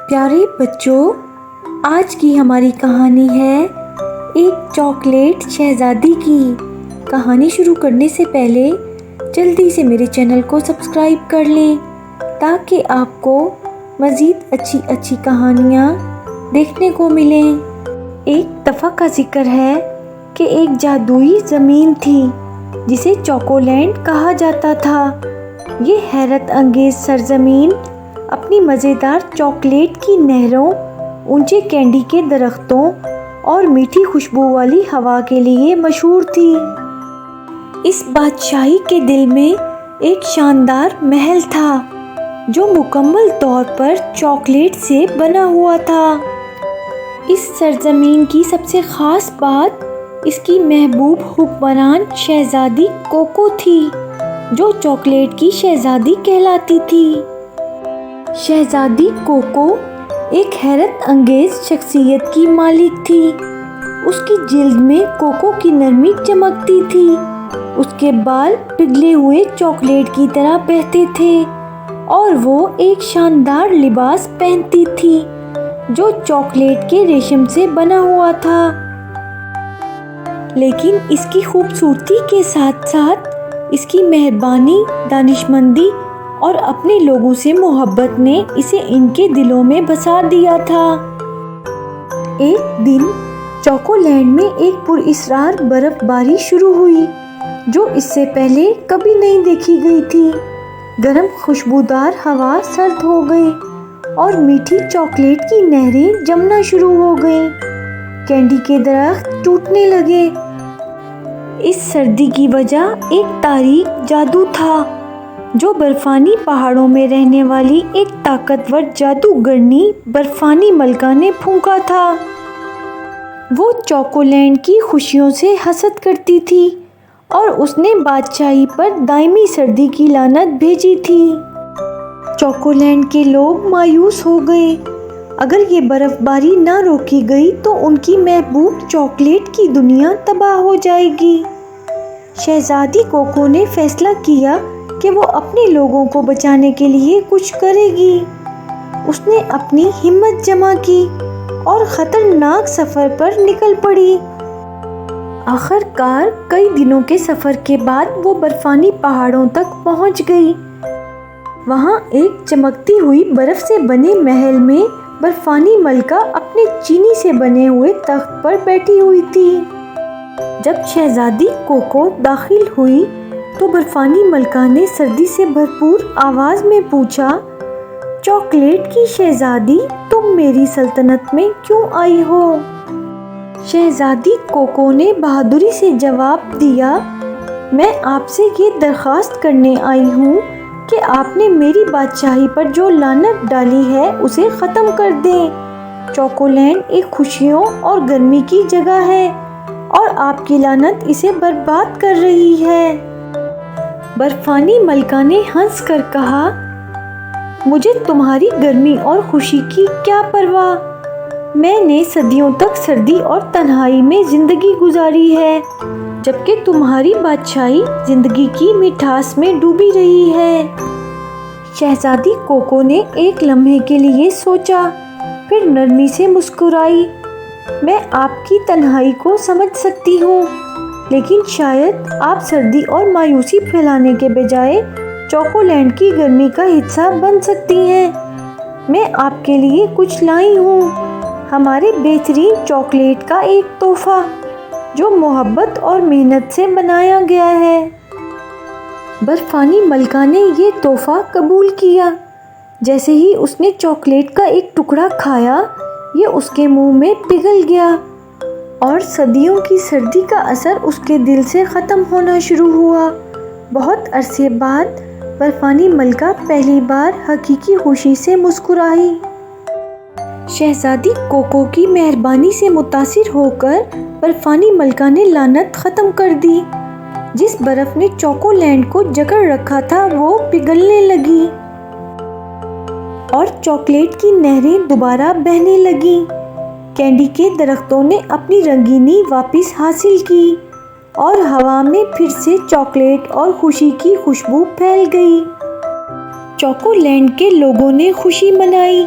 پیارے بچوں، آج کی ہماری کہانی ہے ایک چاکلیٹ شہزادی کی۔ کہانی شروع کرنے سے پہلے جلدی سے میرے چینل کو سبسکرائب کر لیں تاکہ آپ کو مزید اچھی کہانیاں دیکھنے کو ملیں۔ ایک دفعہ کا ذکر ہے کہ ایک جادوئی زمین تھی جسے چوکو لینڈ کہا جاتا تھا۔ یہ حیرت انگیز سرزمین اپنی مزیدار چاکلیٹ کی نہروں، اونچے کینڈی کے درختوں اور میٹھی خوشبو والی ہوا کے لیے مشہور تھی۔ اس بادشاہی کے دل میں ایک شاندار محل تھا جو مکمل طور پر چاکلیٹ سے بنا ہوا تھا۔ اس سرزمین کی سب سے خاص بات اس کی محبوب حکمران شہزادی کوکو تھی، جو چاکلیٹ کی شہزادی کہلاتی تھی۔ شہزادی کوکو ایک حیرت انگیز شخصیت کی مالک تھی۔ اس کی جلد میں کوکو کی نرمی چمکتی تھی، اس کے بال پگھلے ہوئے چاکلیٹ کی طرح بہتے تھے اور وہ ایک شاندار لباس پہنتی تھی جو چاکلیٹ کے ریشم سے بنا ہوا تھا۔ لیکن اس کی خوبصورتی کے ساتھ ساتھ اس کی مہربانی، دانشمندی اور اپنے لوگوں سے محبت نے اسے ان کے دلوں میں بسا دیا تھا۔ ایک دن چوکو لینڈ میں ایک پراسرار برف باری شروع ہوئی جو اس سے پہلے کبھی نہیں دیکھی گئی تھی۔ گرم خوشبودار ہوا سرد ہو گئی اور میٹھی چاکلیٹ کی نہریں جمنا شروع ہو گئیں۔ کینڈی کے درخت ٹوٹنے لگے۔ اس سردی کی وجہ ایک تاریک جادو تھا جو برفانی پہاڑوں میں رہنے والی ایک طاقتور جادوگرنی برفانی ملکہ نے پھونکا تھا۔ وہ چوکو لینڈ کی خوشیوں سے حسد کرتی تھی اور اس نے بادشاہی پر دائمی سردی کی لعنت بھیجی تھی۔ چوکو لینڈ کے لوگ مایوس ہو گئے۔ اگر یہ برف باری نہ روکی گئی تو ان کی محبوب چاکلیٹ کی دنیا تباہ ہو جائے گی۔ شہزادی کوکو نے فیصلہ کیا کہ وہ اپنے لوگوں کو بچانے کے لیے کچھ کرے گی۔ اس نے اپنی ہمت جمع کی اور خطرناک سفر پر نکل پڑی۔ آخر کار کئی دنوں کے سفر کے بعد وہ برفانی پہاڑوں تک پہنچ گئی۔ وہاں ایک چمکتی ہوئی برف سے بنے محل میں برفانی ملکہ اپنے چینی سے بنے ہوئے تخت پر بیٹھی ہوئی تھی۔ جب شہزادی کوکو داخل ہوئی تو برفانی ملکہ نے سردی سے بھرپور آواز میں پوچھا، چاکلیٹ کی شہزادی، تم میری سلطنت میں کیوں آئی ہو؟ شہزادی کوکو نے بہادری سے جواب دیا، میں آپ سے یہ درخواست کرنے آئی ہوں کہ آپ نے میری بادشاہی پر جو لعنت ڈالی ہے اسے ختم کر دیں۔ چوکو لینڈ ایک خوشیوں اور گرمی کی جگہ ہے اور آپ کی لعنت اسے برباد کر رہی ہے۔ برفانی ملکہ نے ہنس کر کہا، مجھے تمہاری گرمی اور خوشی کی کیا پرواہ؟ میں نے صدیوں تک سردی اور تنہائی میں زندگی گزاری ہے، جبکہ تمہاری بادشاہی زندگی کی مٹھاس میں ڈوبی رہی ہے۔ شہزادی کوکو نے ایک لمحے کے لیے سوچا، پھر نرمی سے مسکرائی، میں آپ کی تنہائی کو سمجھ سکتی ہوں، لیکن شاید آپ سردی اور مایوسی پھیلانے کے بجائے چوکو لینڈ کی گرمی کا حصہ بن سکتی ہیں۔ میں آپ کے لیے کچھ لائی ہوں، ہمارے بہترین چاکلیٹ کا ایک تحفہ جو محبت اور محنت سے بنایا گیا ہے۔ برفانی ملکہ نے یہ تحفہ قبول کیا۔ جیسے ہی اس نے چاکلیٹ کا ایک ٹکڑا کھایا، یہ اس کے منہ میں پگھل گیا اور صدیوں کی سردی کا اثر اس کے دل سے ختم ہونا شروع ہوا۔ بہت عرصے بعد برفانی ملکہ پہلی بار حقیقی خوشی سے مسکرائی۔ شہزادی کوکو کی مہربانی سے متاثر ہو کر برفانی ملکہ نے لعنت ختم کر دی۔ جس برف نے چوکو لینڈ کو جکڑ رکھا تھا وہ پگھلنے لگی اور چاکلیٹ کی نہریں دوبارہ بہنے لگیں۔ کینڈی کے درختوں نے اپنی رنگینی واپس حاصل کی اور ہوا میں پھر سے چاکلیٹ اور خوشی کی خوشبو پھیل گئی۔ چوکو لینڈ کے لوگوں نے خوشی منائی۔